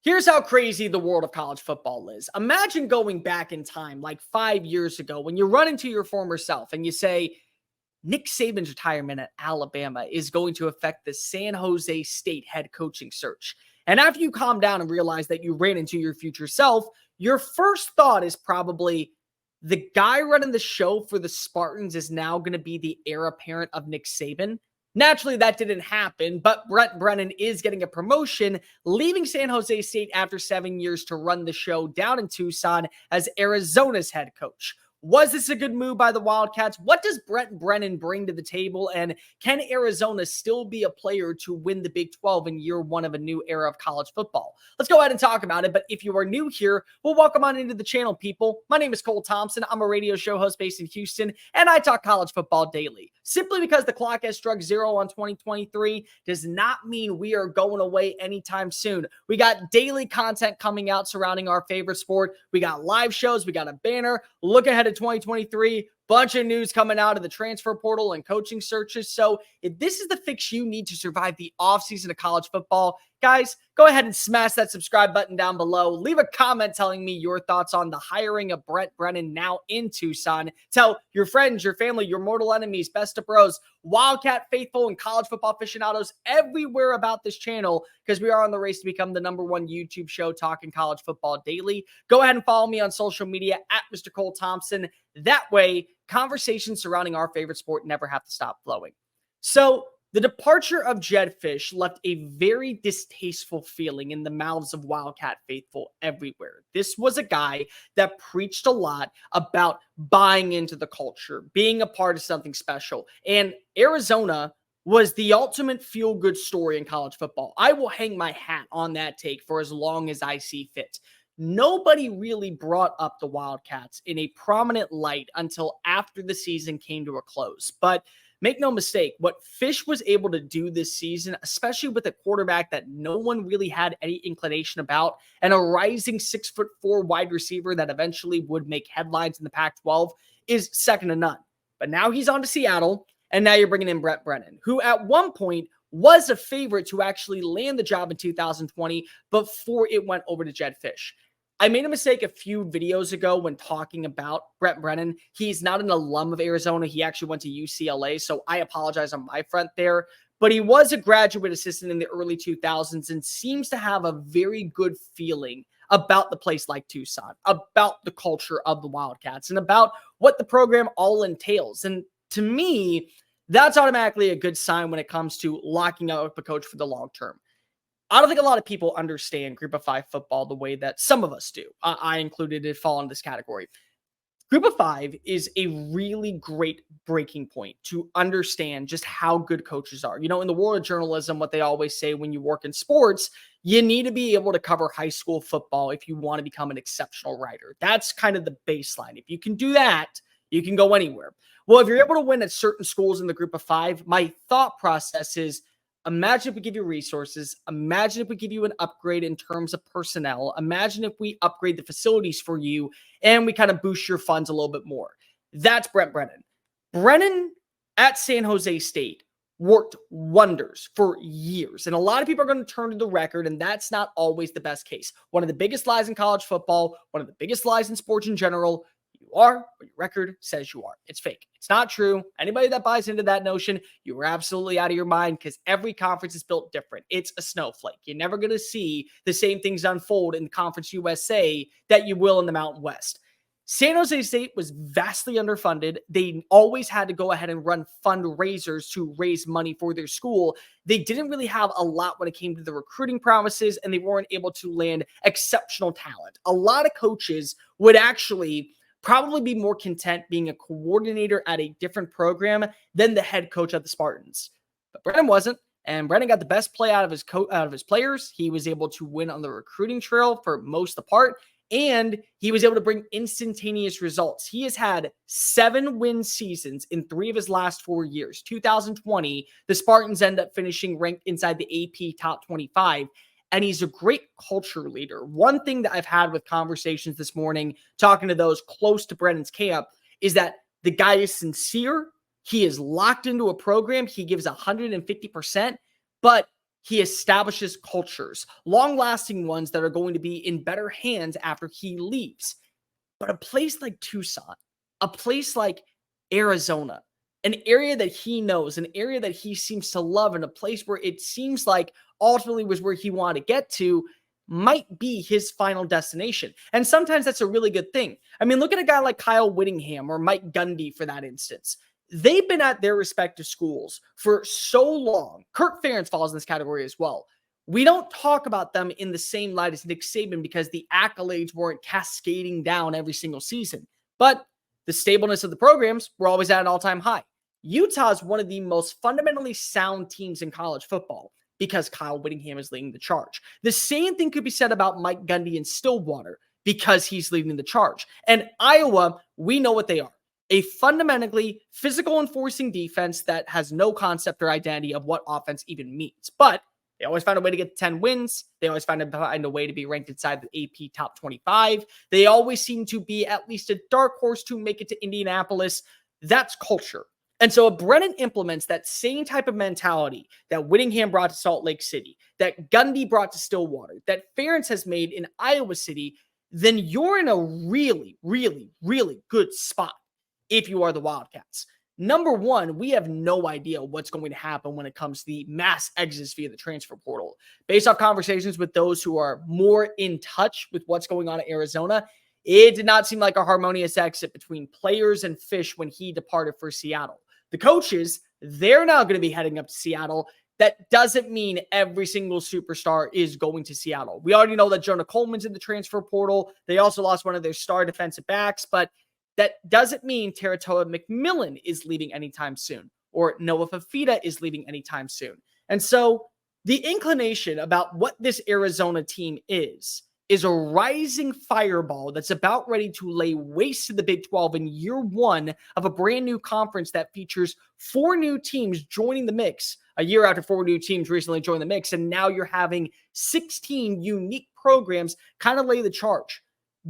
Here's how crazy the world of college football is. Imagine going back in time, like 5 years ago, when you run into your former self and you say, Nick Saban's retirement at Alabama is going to affect the San Jose State head coaching search. And after you calm down and realize that you ran into your future self, your first thought is probably the guy running the show for the Spartans is now going to be the heir apparent of Nick Saban. Naturally, that didn't happen, but Brent Brennan is getting a promotion, leaving San Jose State after 7 years to run the show down in Tucson as Arizona's head coach. Was this a good move by the Wildcats? What does Brent Brennan bring to the table? And can Arizona still be a player to win the Big 12 in year one of a new era of college football? Let's go ahead and talk about it. But if you are new here, well, welcome on into the channel, people. My name is Cole Thompson. I'm a radio show host based in Houston, and I talk college football daily. Simply because the clock has struck zero on 2023 does not mean we are going away anytime soon. We got daily content coming out surrounding our favorite sport. We got live shows. We got a banner. Look ahead to 2023. Bunch of news coming out of the transfer portal and coaching searches. So if this is the fix you need to survive the offseason of college football, guys, go ahead and smash that subscribe button down below. Leave a comment telling me your thoughts on the hiring of Brent Brennan now in Tucson. Tell your friends, your family, your mortal enemies, best of bros, Wildcat faithful, and college football aficionados everywhere about this channel, because we are on the race to become the #1 YouTube show talking college football daily. Go ahead and follow me on social media at Mr. Cole Thompson. That way, conversations surrounding our favorite sport never have to stop flowing. So, the departure of Jedd Fisch left a very distasteful feeling in the mouths of Wildcat faithful everywhere. This was a guy that preached a lot about buying into the culture, being a part of something special. And Arizona was the ultimate feel-good story in college football. I will hang my hat on that take for as long as I see fit. Nobody really brought up the Wildcats in a prominent light until after the season came to a close. But make no mistake, what Fisch was able to do this season, especially with a quarterback that no one really had any inclination about, and a rising 6'4" wide receiver that eventually would make headlines in the Pac-12, is second to none. But now he's on to Seattle, and now you're bringing in Brent Brennan, who at one point was a favorite to actually land the job in 2020 before it went over to Jedd Fisch. I made a mistake a few videos ago when talking about Brent Brennan. He's not an alum of Arizona. He actually went to UCLA, so I apologize on my front there. But he was a graduate assistant in the early 2000s and seems to have a very good feeling about the place like Tucson, about the culture of the Wildcats, and about what the program all entails. And to me, that's automatically a good sign when it comes to locking up a coach for the long term. I don't think a lot of people understand Group of 5 football the way that some of us do. I included it, fall in this category. Group of 5 is a really great breaking point to understand just how good coaches are. You know, in the world of journalism, what they always say when you work in sports, you need to be able to cover high school football if you want to become an exceptional writer. That's kind of the baseline. If you can do that, you can go anywhere. Well, if you're able to win at certain schools in the Group of 5, my thought process is, imagine if we give you resources. Imagine if we give you an upgrade in terms of personnel. Imagine if we upgrade the facilities for you and we kind of boost your funds a little bit more. That's Brent Brennan. Brennan at San Jose State worked wonders for years. And a lot of people are going to turn to the record, and that's not always the best case. One of the biggest lies in college football, one of the biggest lies in sports in general, you are what your record says you are. It's fake. It's not true. Anybody that buys into that notion, you are absolutely out of your mind, because every conference is built different. It's a snowflake. You're never going to see the same things unfold in Conference USA that you will in the Mountain West. San Jose State was vastly underfunded. They always had to go ahead and run fundraisers to raise money for their school. They didn't really have a lot when it came to the recruiting promises, and they weren't able to land exceptional talent. A lot of coaches would actually probably be more content being a coordinator at a different program than the head coach at the Spartans. But Brennan wasn't, and Brennan got the best play out of his players. He was able to win on the recruiting trail for most of the part, and he was able to bring instantaneous results. He has had 7 win seasons in 3 of his last 4 years. 2020, the Spartans end up finishing ranked inside the AP top 25. And he's a great culture leader. One thing that I've had with conversations this morning, talking to those close to Brennan's camp, is that the guy is sincere. He is locked into a program. He gives 150%, but he establishes cultures, long-lasting ones that are going to be in better hands after he leaves. But a place like Tucson, a place like Arizona, an area that he knows, an area that he seems to love, and a place where it seems like ultimately was where he wanted to get to, might be his final destination. And sometimes that's a really good thing. I mean, look at a guy like Kyle Whittingham or Mike Gundy for that instance. They've been at their respective schools for so long. Kirk Ferentz falls in this category as well. We don't talk about them in the same light as Nick Saban because the accolades weren't cascading down every single season. But the stableness of the programs were always at an all-time high. Utah is one of the most fundamentally sound teams in college football because Kyle Whittingham is leading the charge. The same thing could be said about Mike Gundy in Stillwater because he's leading the charge. And Iowa, we know what they are. A fundamentally physical enforcing defense that has no concept or identity of what offense even means. But they always find a way to get 10 wins. They always find a way to be ranked inside the AP top 25. They always seem to be at least a dark horse to make it to Indianapolis. That's culture. And so if Brennan implements that same type of mentality that Whittingham brought to Salt Lake City, that Gundy brought to Stillwater, that Ferentz has made in Iowa City, then you're in a really, really, really good spot if you are the Wildcats. Number one, we have no idea what's going to happen when it comes to the mass exodus via the transfer portal. Based off conversations with those who are more in touch with what's going on in Arizona, it did not seem like a harmonious exit between players and Fish when he departed for Seattle. The coaches, they're now going to be heading up to Seattle. That doesn't mean every single superstar is going to Seattle. We already know that Jonah Coleman's in the transfer portal. They also lost one of their star defensive backs, but that doesn't mean Teratoa McMillan is leaving anytime soon, or Noah Fafita is leaving anytime soon. And so the inclination about what this Arizona team is a rising fireball that's about ready to lay waste to the Big 12 in year one of a brand new conference that features 4 new teams joining the mix a year after 4 new teams recently joined the mix. And now you're having 16 unique programs kind of lay the charge,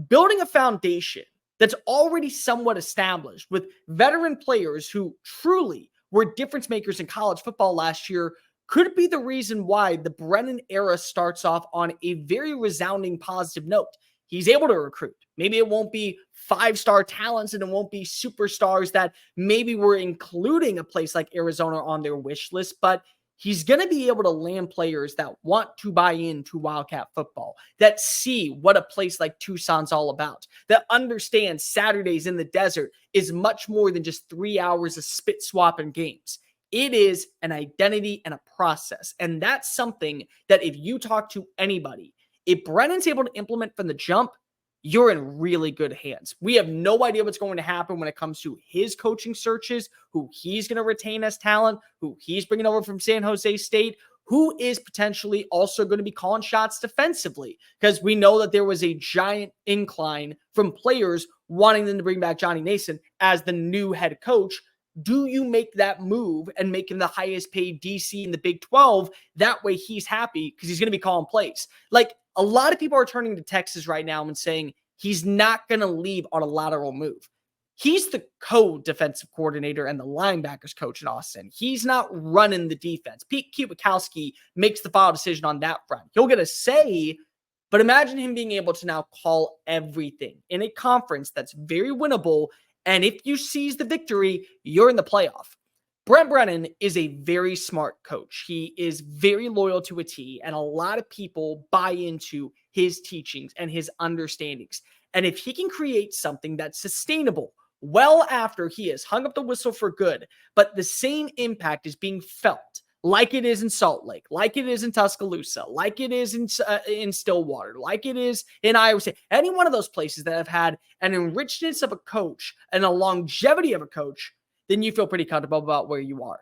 building a foundation that's already somewhat established with veteran players who truly were difference makers in college football last year could be the reason why the Brennan era starts off on a very resounding positive note. He's able to recruit. Maybe it won't be 5-star talents and it won't be superstars that maybe we're including a place like Arizona on their wish list, but he's going to be able to land players that want to buy into Wildcat football, that see what a place like Tucson's all about, that understand Saturdays in the desert is much more than just 3 hours of spit swapping games. It is an identity and a process. And that's something that if you talk to anybody, if Brennan's able to implement from the jump, you're in really good hands. We have no idea what's going to happen when it comes to his coaching searches, who he's going to retain as talent, who he's bringing over from San Jose State, who is potentially also going to be calling shots defensively, because we know that there was a giant incline from players wanting them to bring back Johnny Nason as the new head coach. Do you make that move and make him the highest paid DC in the Big 12? That way he's happy because he's going to be calling plays. Like, a lot of people are turning to Texas right now and saying he's not going to leave on a lateral move. He's the co-defensive coordinator and the linebackers coach in Austin. He's not running the defense. Pete Kwiatkowski makes the final decision on that front. He'll get a say, but imagine him being able to now call everything in a conference that's very winnable. And if you seize the victory, you're in the playoff. Brent Brennan is a very smart coach. He is very loyal to a T, and a lot of people buy into his teachings and his understandings. And if he can create something that's sustainable well after he has hung up the whistle for good, but the same impact is being felt, like it is in Salt Lake, like it is in Tuscaloosa, like it is in Stillwater, like it is in Iowa State, any one of those places that have had an enrichedness of a coach and a longevity of a coach, then you feel pretty comfortable about where you are.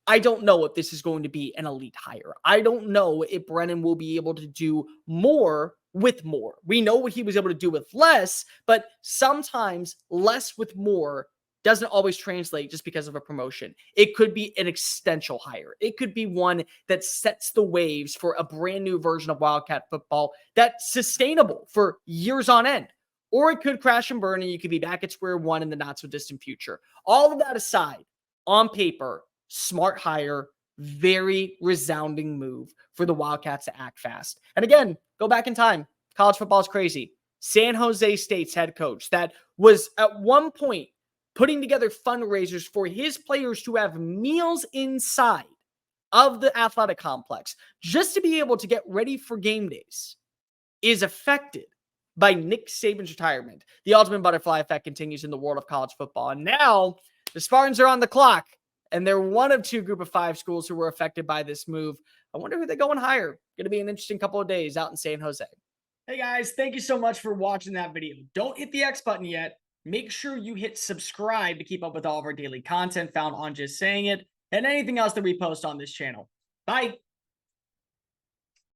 I don't know if this is going to be an elite hire. I don't know if Brennan will be able to do more with more. We know what he was able to do with less, but sometimes less with more doesn't always translate just because of a promotion. It could be an existential hire. It could be one that sets the waves for a brand new version of Wildcat football that's sustainable for years on end. Or it could crash and burn and you could be back at square one in the not so distant future. All of that aside, on paper, smart hire, very resounding move for the Wildcats to act fast. And again, go back in time. College football is crazy. San Jose State's head coach that was at one point putting together fundraisers for his players to have meals inside of the athletic complex just to be able to get ready for game days is affected by Nick Saban's retirement. The ultimate butterfly effect continues in the world of college football. And now the Spartans are on the clock, and they're one of two group of five schools who were affected by this move. I wonder who they're going higher. Going to be an interesting couple of days out in San Jose. Hey guys, thank you so much for watching that video. Don't hit the X button yet. Make sure you hit subscribe to keep up with all of our daily content found on Just Saying It and anything else that we post on this channel. Bye.